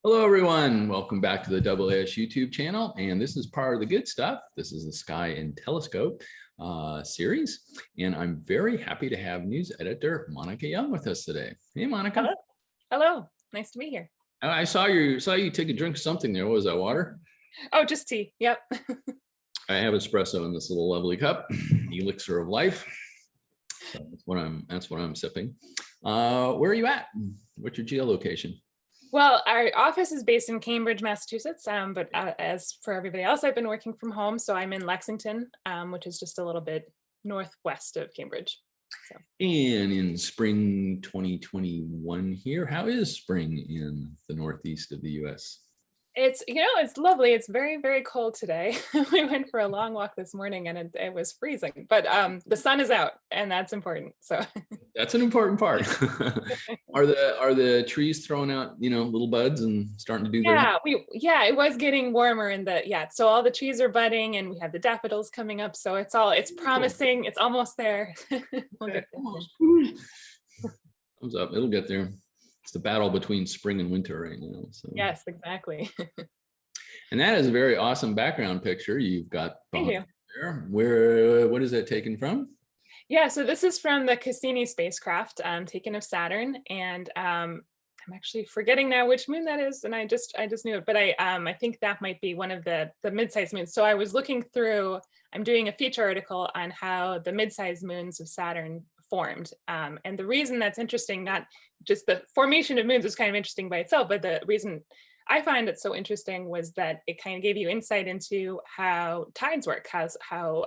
Hello, everyone. Welcome back to the AAS YouTube channel. And this is part of the good stuff. This is the Sky and Telescope series. And I'm very happy to have news editor Monica Young with us today. Hey, Monica. Hello. Hello. Nice to be here. I saw you take a drink of something there. What was that, water? Oh, just tea. Yep. I have espresso in this little lovely cup, elixir of life. So that's what I'm sipping. Where are you at? What's your geolocation? Well, our office is based in Cambridge, Massachusetts, but as for everybody else, I've been working from home. So I'm in Lexington, which is just a little bit northwest of Cambridge. So. And in spring 2021 here, how is spring in the northeast of the US? It's lovely. It's very, very cold today. We went for a long walk this morning and it was freezing, but the sun is out and that's important. So that's an important part. Are the trees throwing out, little buds and starting to do their it was getting warmer so all the trees are budding and we have the daffodils coming up. So it's promising. It's almost there. We'll get there. Thumbs up. It'll get there. It's the battle between spring and winter right now. So. Yes, exactly. And that is a very awesome background picture you've got. Thank you. There. What is that taken from? Yeah, so this is from the Cassini spacecraft, taken of Saturn, and I'm actually forgetting now which moon that is, and I just knew it, but I think that might be one of the mid-sized moons. So I was looking through. I'm doing a feature article on how the mid-sized moons of Saturn formed, and the reason that's interesting, not just the formation of moons is kind of interesting by itself, but the reason I find it so interesting was that it kind of gave you insight into how tides work, how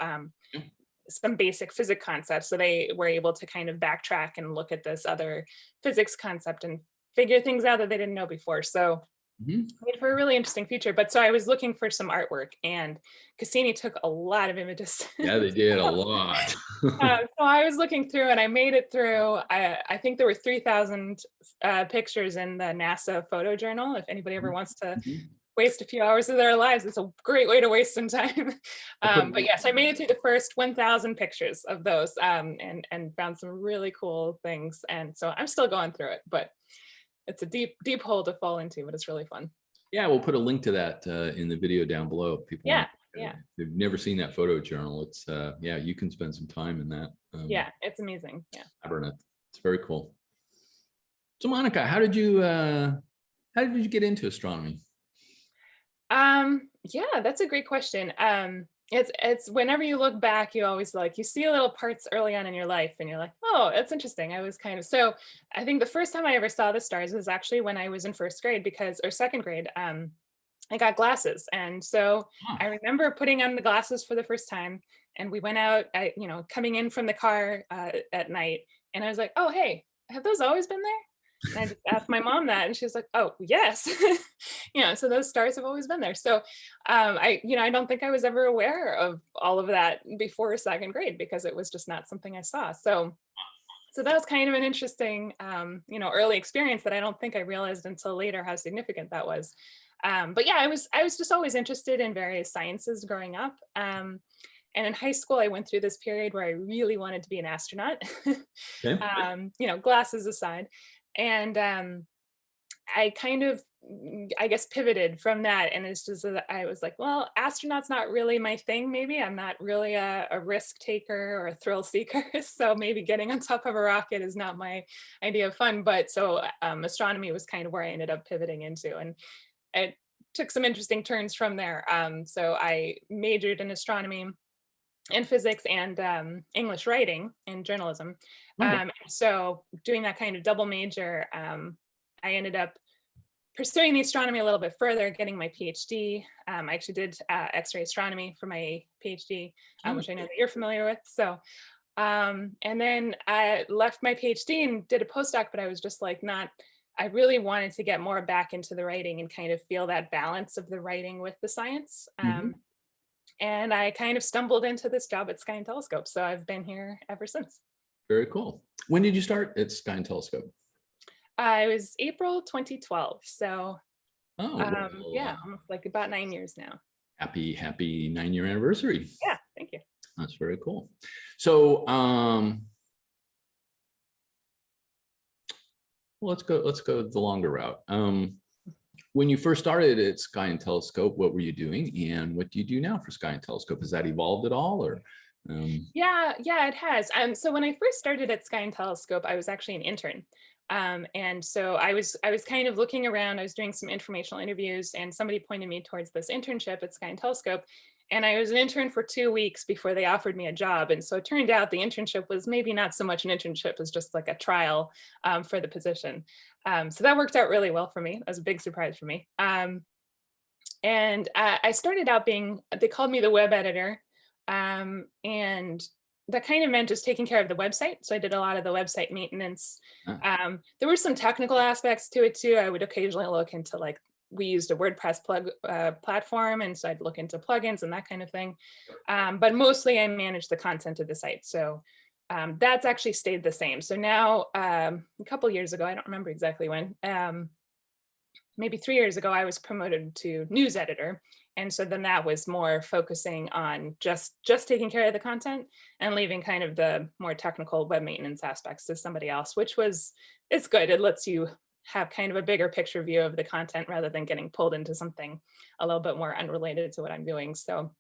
some basic physics concepts. So they were able to kind of backtrack and look at this other physics concept and figure things out that they didn't know before. So made for a really interesting feature. But so I was looking for some artwork and Cassini took a lot of images. Yeah, they did a lot. So I was looking through and I made it through. I think there were 3,000 pictures in the NASA Photojournal. If anybody ever wants to waste a few hours of their lives, it's a great way to waste some time. But yes, I made it through the first 1,000 pictures of those and found some really cool things. And so I'm still going through it, but it's a deep hole to fall into, but it's really fun. Yeah, we'll put a link to that in the video down below. People, if they've never seen that Photojournal, it's you can spend some time in that. It's amazing. Yeah, it's very cool. So Monica, how did you get into astronomy? Yeah, that's a great question. It's whenever you look back, you always you see little parts early on in your life and you're like, oh, that's interesting. So I think the first time I ever saw the stars was actually when I was in first grade or second grade. I got glasses. And so I remember putting on the glasses for the first time and we went out, coming in from the car at night. And I was like, oh, hey, have those always been there? And I just asked my mom that and she was like, oh, yes. So those stars have always been there. So I don't think I was ever aware of all of that before second grade because it was just not something I saw. So that was kind of an interesting, early experience that I don't think I realized until later how significant that was. But yeah, I was just always interested in various sciences growing up. And in high school, I went through this period where I really wanted to be an astronaut, glasses aside. And I kind of, I guess, pivoted from that. And it's just that I was like, well, astronaut's not really my thing. Maybe I'm not really a risk taker or a thrill seeker. So maybe getting on top of a rocket is not my idea of fun. But so astronomy was kind of where I ended up pivoting into. And it took some interesting turns from there. So I majored in astronomy and physics and English writing and journalism. So doing that kind of double major, I ended up pursuing the astronomy a little bit further, getting my PhD. I actually did X-ray astronomy for my PhD, which I know that you're familiar with. So, and then I left my PhD and did a postdoc, but I was just I really wanted to get more back into the writing and kind of feel that balance of the writing with the science. And I kind of stumbled into this job at Sky and Telescope. So I've been here ever since. Very cool. When did you start at Sky and Telescope? It was April 2012. So almost about 9 years now. Happy 9-year anniversary. Yeah, thank you. That's very cool. So let's go the longer route. When you first started at Sky and Telescope, what were you doing, and what do you do now for Sky and Telescope? Has that evolved at all, or? Yeah, it has. So when I first started at Sky and Telescope, I was actually an intern. And so I was kind of looking around, I was doing some informational interviews, and somebody pointed me towards this internship at Sky and Telescope. And I was an intern for 2 weeks before they offered me a job. And so it turned out the internship was maybe not so much an internship as just like a trial for the position. So that worked out really well for me. That was a big surprise for me. And I started out they called me the web editor. And that kind of meant just taking care of the website. So I did a lot of the website maintenance. uh, There were some technical aspects to it too. I would occasionally look into like, we used a WordPress platform. And so I'd look into plugins and that kind of thing. But mostly I managed the content of the site. So that's actually stayed the same. So now a couple years ago, I don't remember exactly when, maybe 3 years ago, I was promoted to news editor. And so then that was more focusing on just taking care of the content and leaving kind of the more technical web maintenance aspects to somebody else, which was, it's good. It lets you have kind of a bigger picture view of the content rather than getting pulled into something a little bit more unrelated to what I'm doing. So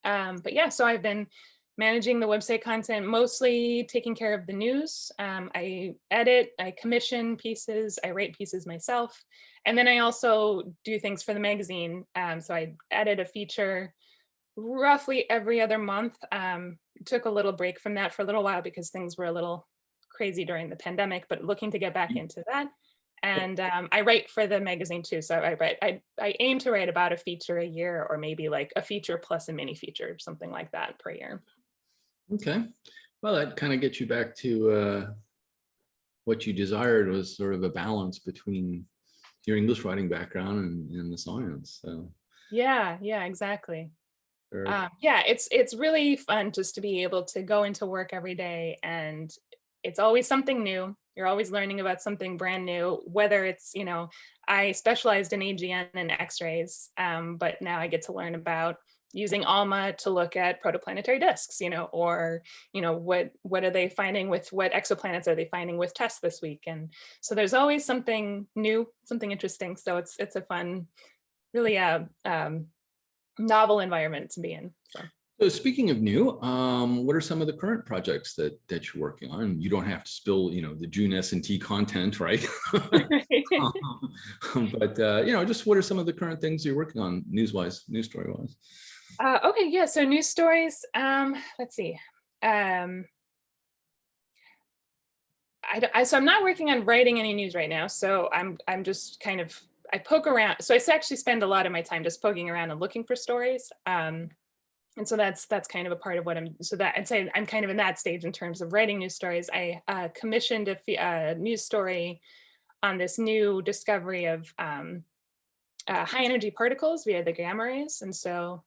but yeah, so I've been managing the website content, mostly taking care of the news. I edit, I commission pieces, I write pieces myself. And then I also do things for the magazine. So I edit a feature roughly every other month. Took a little break from that for a little while because things were a little crazy during the pandemic, but looking to get back into that. And I write for the magazine too. So I aim to write about a feature a year, or maybe like a feature plus a mini feature, something like that per year. Okay. Well, that kind of gets you back to what you desired, was sort of a balance between your English writing background and the science. So, Yeah, exactly. very Yeah, it's really fun just to be able to go into work every day, and it's always something new. You're always learning about something brand new, whether it's, I specialized in AGN and X-rays, but now I get to learn about using ALMA to look at protoplanetary disks, or, what are they finding what exoplanets are they finding with tests this week? And so there's always something new, something interesting. So it's a fun, really novel environment to be in. So speaking of new, what are some of the current projects that you're working on? You don't have to spill, the June S&T content, right? But just what are some of the current things you're working on, news-wise, news story-wise? Okay, yeah. So news stories. Let's see. So I'm not working on writing any news right now. So I'm just kind of, I poke around. So I actually spend a lot of my time just poking around and looking for stories. And so that's kind of a part of what so that I'd say I'm kind of in that stage in terms of writing news stories. I commissioned a news story on this new discovery of high energy particles via the gamma rays. And so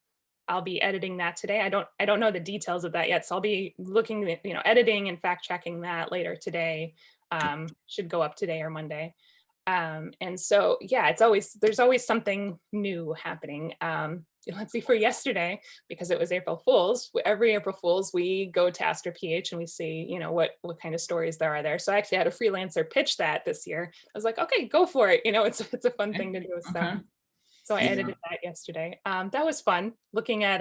I'll be editing that today. I don't know the details of that yet. So I'll be looking at, editing and fact checking that later today. Should go up today or Monday. And so, yeah, there's always something new happening. Let's see, for yesterday, because it was April Fool's, every April Fool's, we go to Ask Our PH and we see, what kind of stories there are there. So I actually had a freelancer pitch that this year. I was like, okay, go for it. It's a fun thing to do. Okay. So I Yeah. edited that yesterday. That was fun. Looking at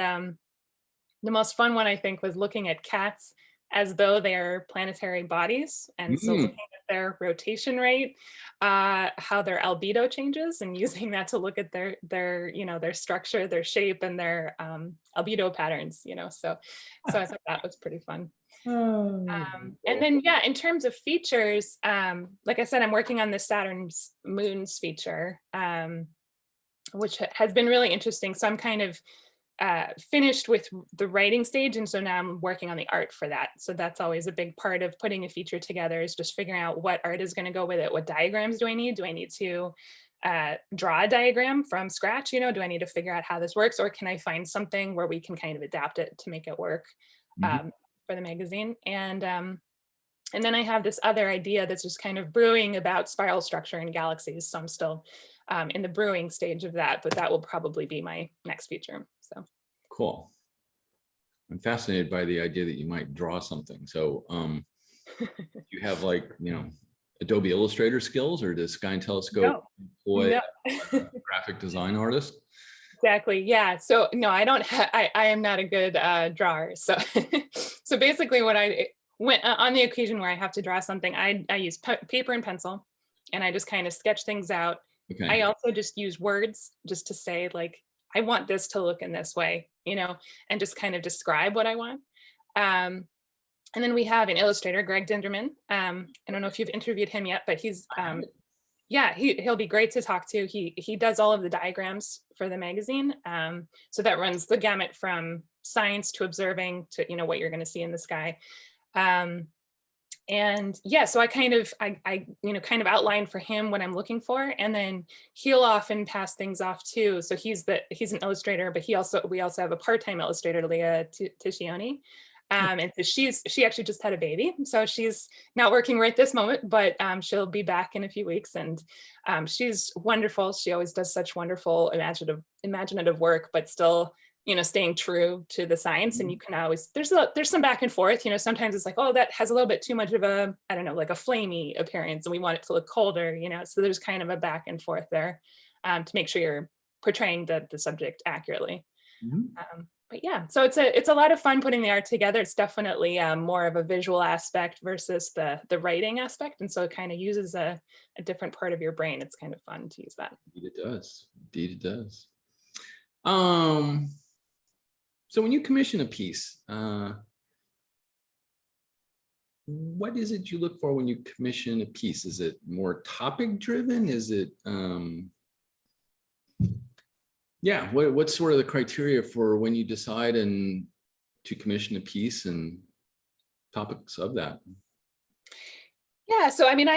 the most fun one, I think, was looking at cats as though they're planetary bodies. And so looking at their rotation rate, how their albedo changes, and using that to look at their structure, their shape, and their albedo patterns, so I thought that was pretty fun. And then, yeah, in terms of features, like I said, I'm working on the Saturn's moons feature, which has been really interesting. So I'm kind of finished with the writing stage. And so now I'm working on the art for that. So that's always a big part of putting a feature together, is just figuring out what art is going to go with it. What diagrams do I need? Do I need to draw a diagram from scratch? Do I need to figure out how this works? Or can I find something where we can kind of adapt it to make it work for the magazine? And then I have this other idea that's just kind of brewing about spiral structure in galaxies. So I'm still in the brewing stage of that, but that will probably be my next feature. So Cool. I'm fascinated by the idea that you might draw something. So you have, like, Adobe Illustrator skills, or does Sky and Telescope No, employ no. a graphic design artist? Exactly. Yeah. So no, I don't. I am not a good drawer. So so basically, what I when on the occasion where I have to draw something, I use paper and pencil, and I just kind of sketch things out. Okay. I also just use words just to say like I want this to look in this way, and just kind of describe what I want. Um, and then we have an illustrator, Greg Dinderman. I don't know if you've interviewed him yet, but he's yeah, he'll be great to talk to. He does all of the diagrams for the magazine. So that runs the gamut from science to observing to what you're going to see in the sky. Um, and yeah, so I kind of kind of outline for him what I'm looking for, and then he'll often pass things off too. So he's an illustrator, but we also have a part-time illustrator, Leah Tiscioni. And so she actually just had a baby, so she's not working right this moment, but she'll be back in a few weeks, and she's wonderful. She always does such wonderful imaginative work, but still staying true to the science. And you can always, there's some back and forth, sometimes it's like, oh, that has a little bit too much of a, I don't know, like a flamey appearance, and we want it to look colder, so there's kind of a back and forth there, to make sure you're portraying the subject accurately. Mhm. But yeah, so it's a lot of fun putting the art together. It's definitely more of a visual aspect versus the writing aspect, and so it kind of uses a different part of your brain. It's kind of fun to use that. Indeed it does. Indeed it does. Um, so when you commission a piece, what is it you look for when you commission a piece? Is it more topic driven? Is it, yeah, what's sort of the criteria for when you decide to commission a piece and topics of that? Yeah, so I mean,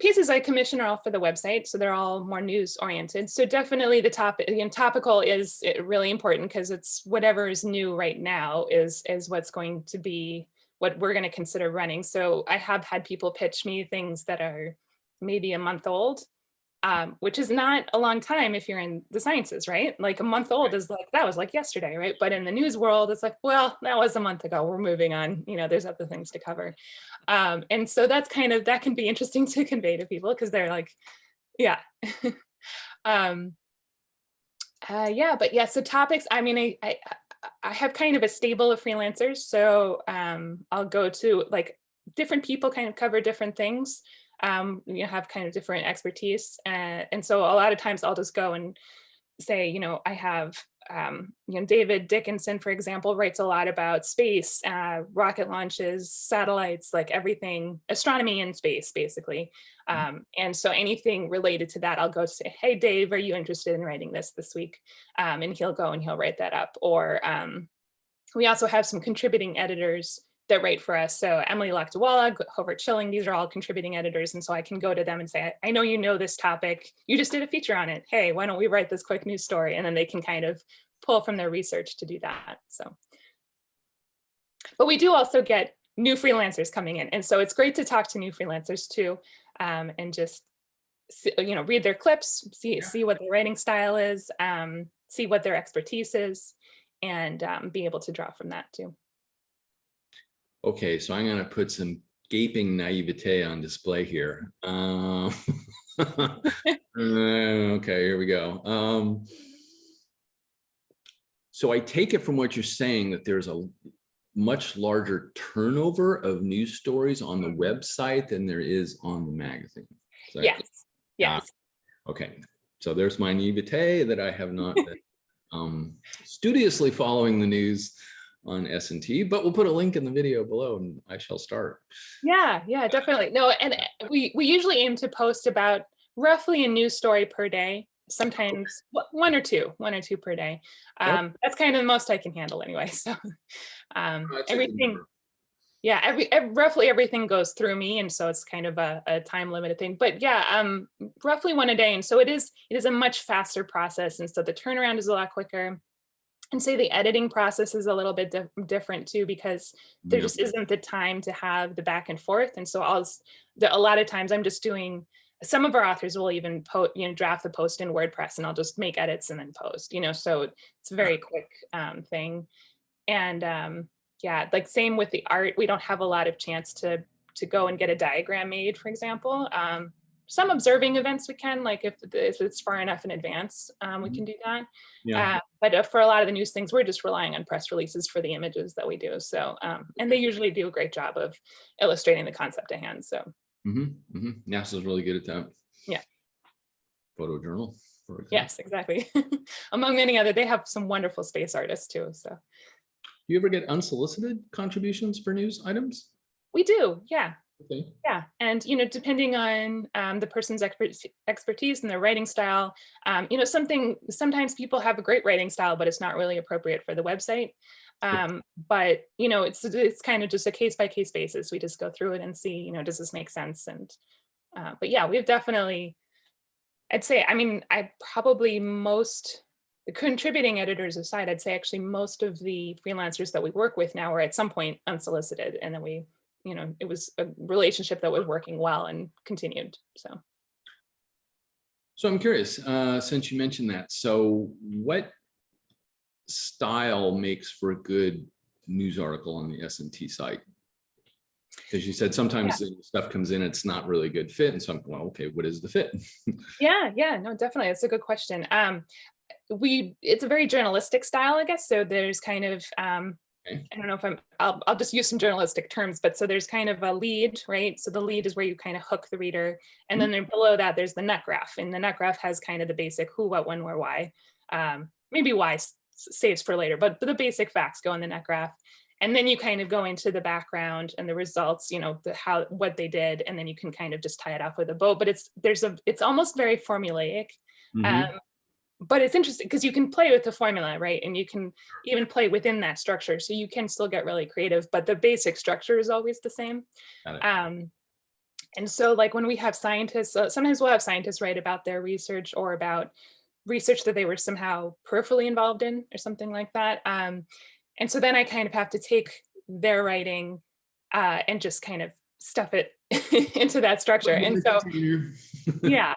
pieces I commission are all for the website, so they're all more news oriented. So definitely the topic, topical is really important, because it's whatever is new right now is what's going to be what we're going to consider running. So I have had people pitch me things that are maybe a month old, which is not a long time if you're in the sciences, right? Like a month old is like, that was like yesterday, right? But in the news world, it's like, well, that was a month ago. We're moving on. There's other things to cover. And so that can be interesting to convey to people, because they're like, yeah. um, yeah, but yeah, so topics, I mean, I have kind of a stable of freelancers. So I'll go to like different people kind of cover different things. Have kind of different expertise. And so a lot of times I'll just go and say, I have, David Dickinson, for example, writes a lot about space, rocket launches, satellites, like everything, astronomy in space, basically. And so anything related to that, I'll go say, hey, Dave, are you interested in writing this week? And he'll go and he'll write that up. Or we also have some contributing editors that write for us. So Emily Lakdawala, Hobart Chilling, these are all contributing editors. And so I can go to them and say, I know you know this topic. You just did a feature on it. Hey, why don't we write this quick news story? And then they can kind of pull from their research to do that. So, but we do also get new freelancers coming in. And so it's great to talk to new freelancers too, and just, read their clips, see what their writing style is, see what their expertise is, and be able to draw from that too. Okay, so I'm going to put some gaping naivete on display here. Okay, here we go. So I take it from what you're saying that there's a much larger turnover of news stories on the website than there is on the magazine. Yes. Yes. Okay, so there's my naivete that I have not been studiously following the news on S&T, but we'll put a link in the video below and I shall start. Yeah, definitely. No, and we usually aim to post about roughly a news story per day, sometimes one or two per day. That's kind of the most I can handle anyway. So everything, yeah, roughly everything goes through me, and so it's kind of a time limited thing. But yeah, roughly one a day, and so it is a much faster process, and so the turnaround is a lot quicker. And say the editing process is a little bit different too, because there just isn't the time to have the back and forth. And so a lot of times I'm just doing, some of our authors will even draft the post in WordPress, and I'll just make edits and then post, so it's a very quick thing. And yeah, like same with the art, we don't have a lot of chance to to go and get a diagram made, for example. Some observing events we can, like if it's far enough in advance, we can do that. Yeah. But for a lot of the news things, we're just relying on press releases for the images that we do. So, and they usually do a great job of illustrating the concept at hand. So, NASA's really good at that. yeah. Photojournal, for example. Yes, exactly. Among many other, they have some wonderful space artists too. So, Do you ever get unsolicited contributions for news items? we do, yeah. Okay. Yeah, and depending on the person's expertise and their writing style, sometimes people have a great writing style, but it's not really appropriate for the website. But it's kind of just a case by case basis. We just go through it and see, does this make sense? And but yeah, we've definitely, I'd say, I probably the contributing editors aside, I'd say actually most of the freelancers that we work with now are at some point unsolicited, and then it was a relationship that was working well and continued. So I'm curious, since you mentioned that, so what style makes for a good news article on the S&T site? Because you said sometimes stuff comes in, it's not really a good fit. And so I'm, well, okay, what is the fit? Yeah, no, definitely. That's a good question. It's a very journalistic style, I guess. So there's kind of, I don't know if I'll just use some journalistic terms, but so there's kind of a lead, right? So the lead is where you kind of hook the reader. And then below that, there's the nut graph. And the nut graph has kind of the basic who, what, when, where, why. Maybe why saves for later, but the basic facts go in the nut graph. And then you kind of go into the background and the results, what they did, and then you can kind of just tie it off with a bow. But it's almost very formulaic. But it's interesting because you can play with the formula, right? And you can even play within that structure. So you can still get really creative, but the basic structure is always the same. And so like when we have scientists, sometimes we'll have scientists write about their research or about research that they were somehow peripherally involved in or something like that. And so then I kind of have to take their writing and just kind of stuff it into that structure. And so, yeah.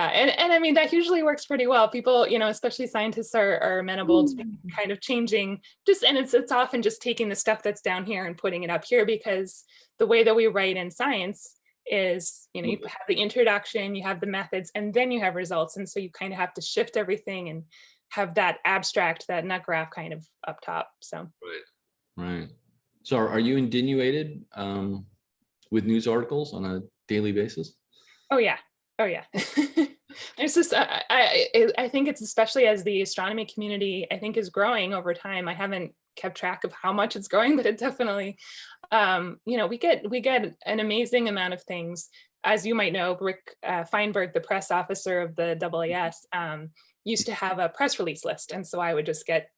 And I mean, that usually works pretty well. People, especially scientists are amenable to kind of changing and it's often just taking the stuff that's down here and putting it up here, because the way that we write in science is, you have the introduction, you have the methods, and then you have results. And so you kind of have to shift everything and have that abstract, that nut graph kind of up top. So. Right. So are you inundated with news articles on a daily basis? Oh yeah. There's this, I think it's especially as the astronomy community, I think, is growing over time. I haven't kept track of how much it's growing, but it definitely, we get an amazing amount of things. As you might know, Rick Feinberg, the press officer of the AAS, used to have a press release list. And so I would just get,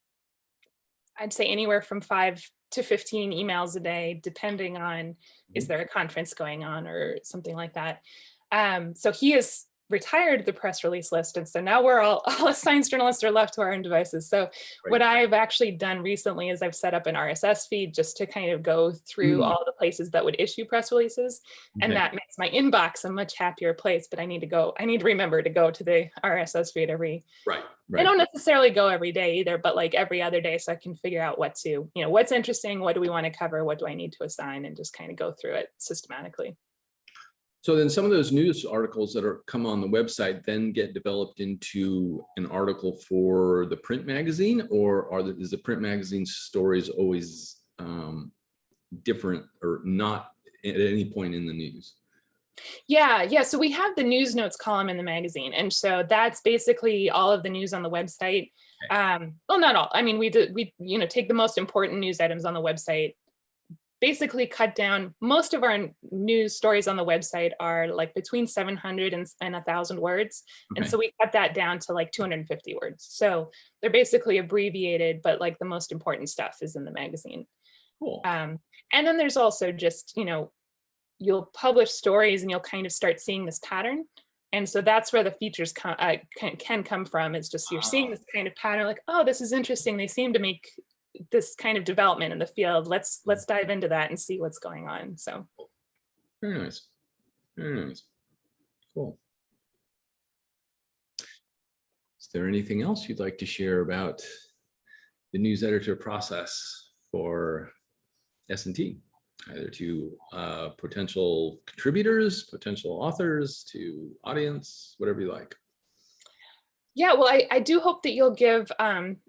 I'd say anywhere from 5 to 15 emails a day, depending on, is there a conference going on or something like that. So he has retired the press release list. And so now we're all as science journalists are left to our own devices. So what I've actually done recently is I've set up an RSS feed just to kind of go through all the places that would issue press releases. And that makes my inbox a much happier place, but I need to remember to go to the RSS feed every, I don't necessarily go every day either, but like every other day, so I can figure out what's interesting, what do we want to cover, what do I need to assign, and just kind of go through it systematically. So then some of those news articles that come on the website then get developed into an article for the print magazine, or is the print magazine stories always different or not at any point in the news? Yeah. So we have the news notes column in the magazine. And so that's basically all of the news on the website. Well, not all. I mean, we take the most important news items on the website, basically cut down. Most of our news stories on the website are like between 700 and 1,000 words. And so we cut that down to like 250 words. So they're basically abbreviated, but like the most important stuff is in the magazine. Cool. And then there's also just, you'll publish stories and you'll kind of start seeing this pattern. And so that's where the features can come from. It's just, you're seeing this kind of pattern, like, oh, this is interesting. They seem to make this kind of development in the field. Let's dive into that and see what's going on. So very nice. Cool. Is there anything else you'd like to share about the news editor process for S&T? either to potential contributors, potential authors, to audience, whatever you like. Yeah, well, I do hope that you'll give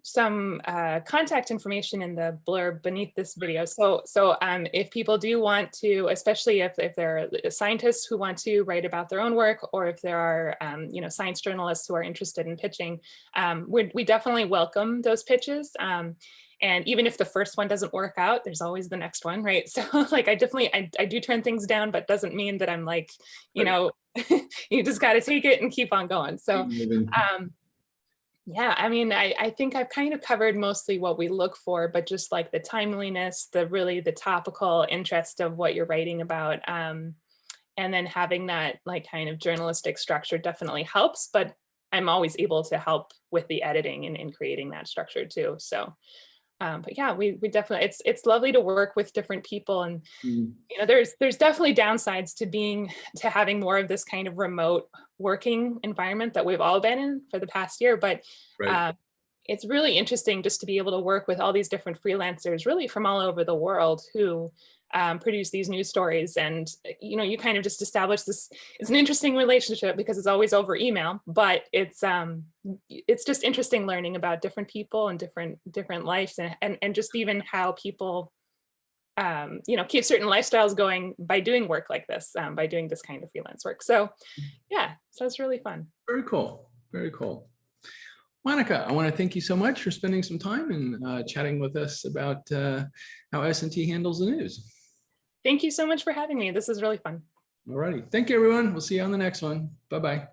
some contact information in the blurb beneath this video. So if people do want to, especially if there are scientists who want to write about their own work, or if there are science journalists who are interested in pitching, we definitely welcome those pitches. And even if the first one doesn't work out, there's always the next one, right? So like I do turn things down, but doesn't mean that I'm like, you know, you just got to take it and keep on going. So yeah, I mean, I think I've kind of covered mostly what we look for, but just like the timeliness, the topical interest of what you're writing about. And then having that like kind of journalistic structure definitely helps, but I'm always able to help with the editing and in creating that structure too. So but yeah, we definitely, it's lovely to work with different people, and there's definitely downsides to having more of this kind of remote working environment that we've all been in for the past year. But Right. it's really interesting just to be able to work with all these different freelancers really from all over the world who produce these news stories. And you kind of just establish this, it's an interesting relationship because it's always over email, but it's just interesting learning about different people and different lives, and just even how people keep certain lifestyles going by doing work like this, by doing this kind of freelance work. So yeah, so it's really fun. Very cool. Very cool. Monica, I want to thank you so much for spending some time and chatting with us about how S&T handles the news. Thank you so much for having me. This is really fun. All righty. Thank you, everyone. We'll see you on the next one. Bye-bye.